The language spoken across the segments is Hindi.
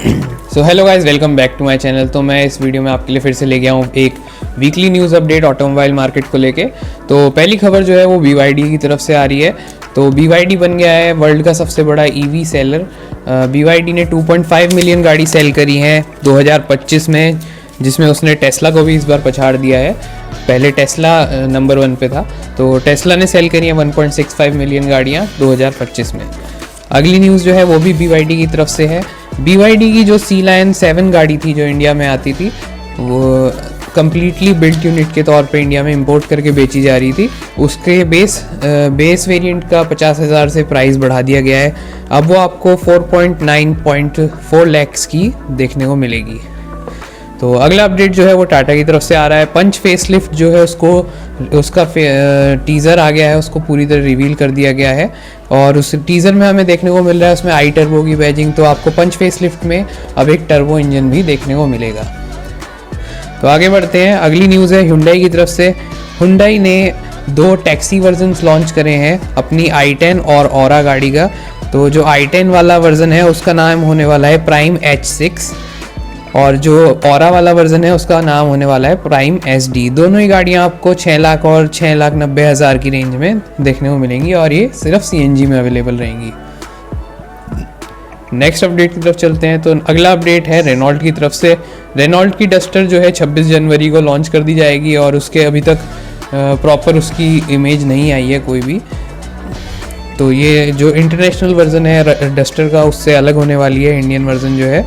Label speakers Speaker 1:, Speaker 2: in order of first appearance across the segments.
Speaker 1: So hello guys, welcome back to my channel. तो मैं इस वीडियो में आपके लिए फिर से ले गया हूँ एक weekly news update automobile market को लेके। तो पहली खबर जो है वो BYD की तरफ से आ रही है। तो BYD बन गया है वर्ल्ड का सबसे बड़ा EV सेलर। BYD ने 2.5 मिलियन गाड़ी सेल करी है 2025 में, जिसमें उसने टेस्ला को भी इस बार पछाड़ दिया है। पहले टेस्ला नंबर 1 पे था, तो टेस्ला ने सेल करी है 1.65 मिलियन गाड़ियाँ 2025 में। अगली न्यूज़ जो है वो भी BYD की तरफ से है। BYD की जो सी लायन 7 गाड़ी थी जो इंडिया में आती थी, वो कम्प्लीटली बिल्ट यूनिट के तौर पे इंडिया में इंपोर्ट करके बेची जा रही थी। उसके बेस वेरिएंट का 50,000 से प्राइस बढ़ा दिया गया है। अब वो आपको 4.9.4 लैक्स की देखने को मिलेगी। तो अगला अपडेट जो है वो टाटा की तरफ से आ रहा है। पंच फेसलिफ्ट जो है उसका टीज़र आ गया है, उसको पूरी तरह रिवील कर दिया गया है और उस टीज़र में हमें देखने को मिल रहा है उसमें आई टर्बो की बैजिंग। तो आपको पंच फेसलिफ्ट में अब एक टर्बो इंजन भी देखने को मिलेगा। तो आगे बढ़ते हैं, अगली न्यूज़ है Hyundai की तरफ से। Hyundai ने 2 टैक्सी वर्जन्स लॉन्च करे हैं अपनी i10 और Aura गाड़ी का। तो जो i10 वाला वर्जन है उसका नाम होने वाला है प्राइम H6 और जो Aura वाला वर्जन है उसका नाम होने वाला है प्राइम SD। दोनों ही गाड़ियाँ आपको 6 लाख और 6,90,000 की रेंज में देखने को मिलेंगी और ये सिर्फ CNG में अवेलेबल रहेंगी। नेक्स्ट अपडेट की तरफ चलते हैं। तो अगला अपडेट है रेनॉल्ट की तरफ से। रेनॉल्ट की डस्टर जो है 26 जनवरी को लॉन्च कर दी जाएगी और उसके अभी तक प्रॉपर उसकी इमेज नहीं आई है कोई भी। तो ये जो इंटरनेशनल वर्जन है डस्टर का उससे अलग होने वाली है इंडियन वर्जन जो है।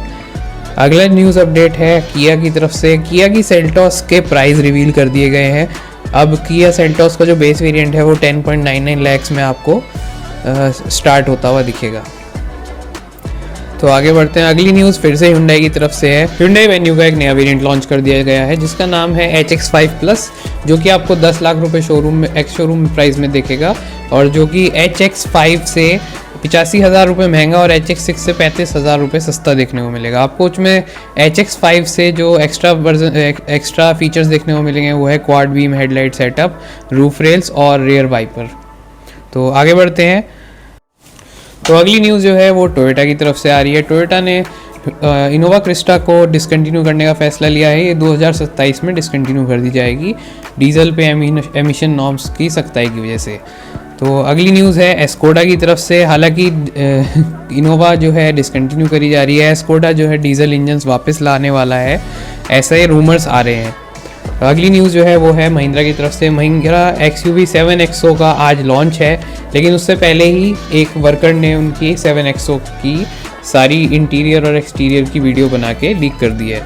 Speaker 1: अगला न्यूज़ अपडेट है किया की तरफ से। किया की सेल्टॉस के प्राइस रिवील कर दिए गए हैं। अब किया सेल्टॉस का जो बेस वेरिएंट है वो 10.99 लैक्स में आपको स्टार्ट होता हुआ दिखेगा। तो आगे बढ़ते हैं, अगली न्यूज़ फिर से Hyundai की तरफ से है। Hyundai Venue का एक नया वेरिएंट लॉन्च कर दिया गया है जिसका नाम है HX5 प्लस, जो कि आपको 10 लाख रुपए शोरूम प्राइस में दिखेगा और जो कि HX5 से 85,000 रुपये महंगा और HX6 से 35,000 रुपये सस्ता देखने को मिलेगा। आपको उसमें HX5 से जो एक्स्ट्रा फीचर्स देखने को मिलेंगे वो है quad beam headlight setup, roof rails और रियर वाइपर। तो आगे बढ़ते हैं, तो अगली न्यूज़ जो है वो टोयोटा की तरफ से आ रही है। टोयोटा ने इनोवा क्रिस्टा को डिसकंटिन्यू करने का फैसला लिया है। ये 2027 में डिसकंटिन्यू कर दी जाएगी डीजल पे एमिशन नॉर्म्स की सख्ताई की वजह से। तो अगली न्यूज़ है एस्कोडा की तरफ से। हालांकि इनोवा जो है डिसकंटिन्यू करी जा रही है, एस्कोडा जो है डीजल इंजन्स वापस लाने वाला है, ऐसे रूमर्स आ रहे हैं। अगली न्यूज़ जो है वो है महिंद्रा की तरफ से। महिंद्रा XUV 7XO का आज लॉन्च है, लेकिन उससे पहले ही एक वर्कर ने उनकी 7XO की सारी इंटीरियर और एक्सटीरियर की वीडियो बना के लीक कर दी है।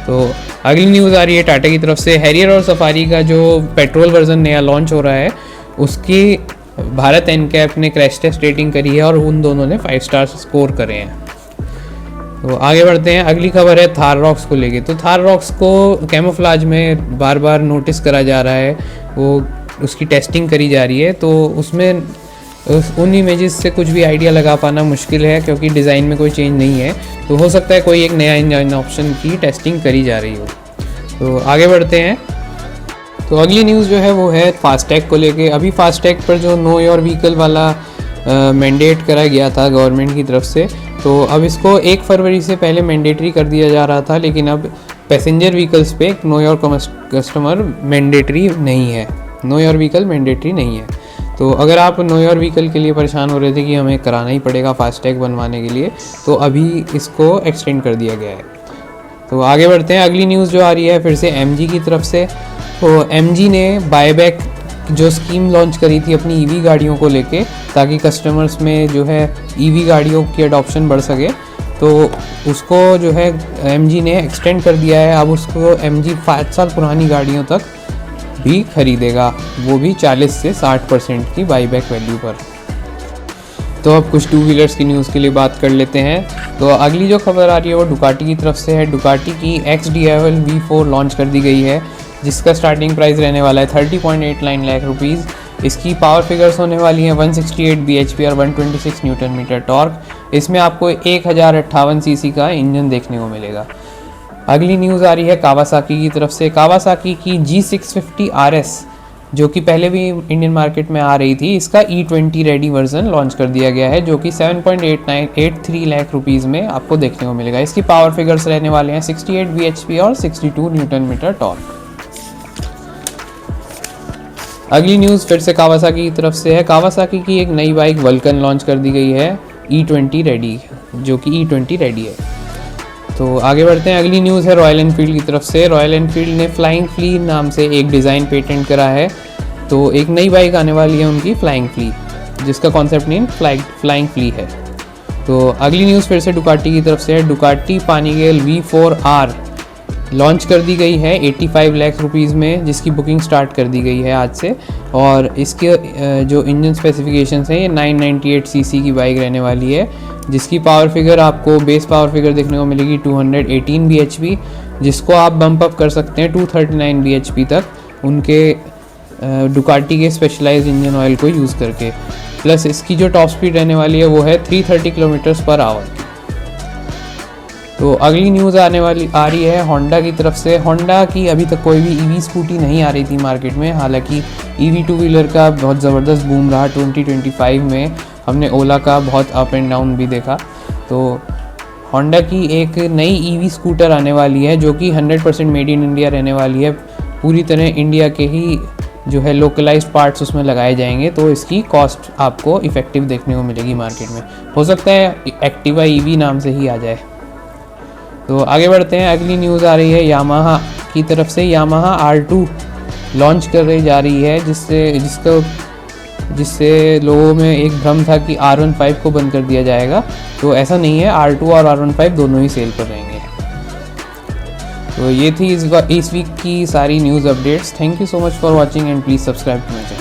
Speaker 1: तो अगली न्यूज़ आ रही है टाटा की तरफ से। हैरियर और सफारी का जो पेट्रोल वर्जन नया लॉन्च हो रहा है उसकी भारत एनकैप ने क्रैश टेस्ट रेटिंग करी है और उन दोनों ने 5 स्टार स्कोर करे हैं। तो आगे बढ़ते हैं, अगली खबर है थार रॉक्स को लेके। तो थार रॉक्स को कैमोफ्लाज में बार बार नोटिस करा जा रहा है, वो उसकी टेस्टिंग करी जा रही है। तो उसमें उन इमेजेस से कुछ भी आइडिया लगा पाना मुश्किल है क्योंकि डिज़ाइन में कोई चेंज नहीं है। तो हो सकता है कोई एक नया इंजन ऑप्शन की टेस्टिंग करी जा रही हो। तो आगे बढ़ते हैं, तो अगली न्यूज़ जो है वो है फास्टैग को लेके। अभी फास्टैग पर जो नो योर व्हीकल वाला मैंडेट करा गया था गवर्नमेंट की तरफ से, तो अब इसको 1 फरवरी से पहले मैंडेटरी कर दिया जा रहा था, लेकिन अब पैसेंजर व्हीकल्स पे नो योर कस्टमर मैंडेटरी नहीं है, नो योर व्हीकल मैंडेटरी नहीं है। तो अगर आप नो योर व्हीकल के लिए परेशान हो रहे थे कि हमें कराना ही पड़ेगा फास्टैग बनवाने के लिए, तो अभी इसको एक्सटेंड कर दिया गया है। तो आगे बढ़ते हैं, अगली न्यूज़ जो आ रही है फिर से MG की तरफ से। तो MG ने बायबैक जो स्कीम लॉन्च करी थी अपनी EV गाड़ियों को लेके, ताकि कस्टमर्स में जो है EV गाड़ियों की अडॉप्शन बढ़ सके, तो उसको जो है MG ने एक्सटेंड कर दिया है। अब उसको MG 5 साल पुरानी गाड़ियों तक भी खरीदेगा, वो भी 40 से 60% की बाईबैक वैल्यू पर। तो अब कुछ 2 व्हीलर्स की न्यूज़ के लिए बात कर लेते हैं। तो अगली जो खबर आ रही है वो डुकाटी की तरफ से है। डुकाटी की XDIval V4 लॉन्च कर दी गई है, जिसका स्टार्टिंग प्राइस रहने वाला है 30.89 लाख रुपीज़। इसकी पावर फिगर्स होने वाली हैं 168 bhp और 126 न्यूटन मीटर टॉर्क। इसमें आपको 1058 cc का इंजन देखने को मिलेगा। अगली न्यूज़ आ रही है कावासाकी की तरफ से। कावासाकी की G650 RS जो कि पहले भी इंडियन मार्केट में आ रही थी, इसका E20 रेडी वर्जन लॉन्च कर दिया गया है, जो कि 7.83 लाख रुपीज़ में आपको देखने को मिलेगा। इसकी पावर फिगर्स रहने वाले हैं 68 bhp और 62 न्यूटन मीटर टॉर्क। अगली न्यूज़ फिर से कावासाकी की तरफ से है। कावासाकी की एक नई बाइक वल्कन लॉन्च कर दी गई है E20 रेडी, जो कि E20 रेडी है। तो आगे बढ़ते हैं, अगली न्यूज़ है रॉयल एनफील्ड की तरफ से। रॉयल एनफील्ड ने फ्लाइंग फ्ली नाम से एक डिज़ाइन पेटेंट करा है। तो एक नई बाइक आने वाली है उनकी फ्लाइंग फ्ली, जिसका कॉन्सेप्ट नेम फ्लाइंग फ्ली है। तो अगली न्यूज़ फिर से डुकाटी की तरफ से है। डुकाटी पानीगल V4R लॉन्च कर दी गई है 85 लाख रुपीज़ में, जिसकी बुकिंग स्टार्ट कर दी गई है आज से। और इसके जो इंजन स्पेसिफिकेशंस हैं, ये 998 सीसी की बाइक रहने वाली है, जिसकी पावर फिगर आपको बेस पावर फिगर देखने को मिलेगी 218 bhp, जिसको आप बम्प अप कर सकते हैं 239 bhp तक उनके डुकाटी के स्पेशलाइज्ड इंजन ऑयल को यूज़ करके। प्लस इसकी जो टॉप स्पीड रहने वाली है वो है 330 km/h। तो अगली न्यूज़ आ रही है होंडा की तरफ से। होंडा की अभी तक कोई भी ईवी स्कूटी नहीं आ रही थी मार्केट में, हालांकि ईवी टू व्हीलर का बहुत ज़बरदस्त बूम रहा 2025 में। हमने ओला का बहुत अप एंड डाउन भी देखा। तो होंडा की एक नई ईवी स्कूटर आने वाली है, जो कि 100% मेड इन इंडिया रहने वाली है। पूरी तरह इंडिया के ही जो है लोकलाइज्ड पार्ट्स उसमें लगाए जाएंगे, तो इसकी कॉस्ट आपको इफ़ेक्टिव देखने को मिलेगी मार्केट में। हो सकता है एक्टिवा ईवी नाम से ही आ जाए। तो आगे बढ़ते हैं, अगली न्यूज़ आ रही है यामाहा की तरफ से। यामाहा R2 लॉन्च कर रही जा रही है, जिससे लोगों में एक भ्रम था कि R15 को बंद कर दिया जाएगा। तो ऐसा नहीं है, R2 और R15 दोनों ही सेल पर रहेंगे। तो ये थी इस वीक की सारी news updates. Thank you so much for watching and please subscribe to my channel.